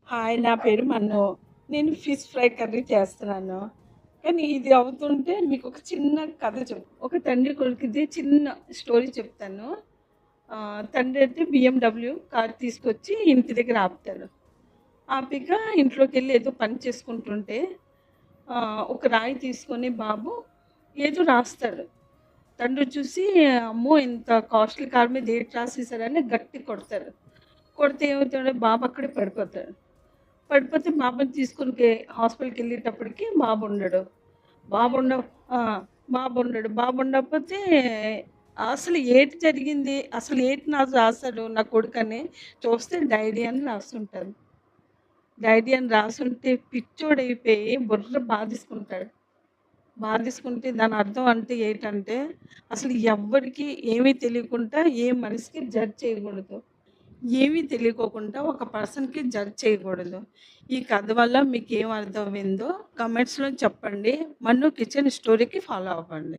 Hi. నా పేరు మన్ను. నేను ఫిష్ ఫ్రై కర్రీ చేస్తున్నాను. కానీ ఇది అవుతుంటే మీకొక చిన్న కథ ఒక తండ్రి కొడుకుది చిన్న స్టోరీ చెప్తాను. తండ్రయితే BMW కార్ తీసుకొచ్చి ఇంటి దగ్గర ఆపుతాడు. ఆపిక ఇంట్లోకెళ్ళి ఏదో పని చేసుకుంటుంటే ఒక రాయి తీసుకొని బాబు ఏదో రాస్తాడు. తండ్రి చూసి, అమ్మో! ఇంత కాస్ట్‌లీ కార్ మీద ఏటి రాసేసారని గట్టిగా కొడతారు. కొడితే ఏమవుతాడు బాబు అక్కడే పడిపోతాడు. పడిపోతే బాబుని తీసుకొని హాస్పిటల్‌కెళ్ళేటప్పటికి బాబుండడు. బాబుండ ఆ! బాబుండడు. బాబుండకపోతే అసలు ఏటి జరిగింది? అసలు ఏటి నాకు రాసాడు నా కొడుకని చూస్తే డైరీ అని రాసుంటది. డైరీ అని రాసుంటే పిచ్చోడైపోయి బుర్ర బాధేసుకుంటాడు. బాధేసుకుంటే దాని అర్థం అంటే ఏటంటే, అసలు ఎవ్వరికీ ఏమీ తెలియకుండా ఏ మనిషికి జడ్జ్ చేయకూడదు. ఏమీ తెలియకోకుండా ఒక పర్సన్‌కి జడ్జ్ చేయకూడదు. ఈ కథ వల్ల మీకేం అర్థమైందో కామెంట్స్‌లో చెప్పండి. మన్ను కిచెన్ స్టోరీకి ఫాలో అవ్వండి.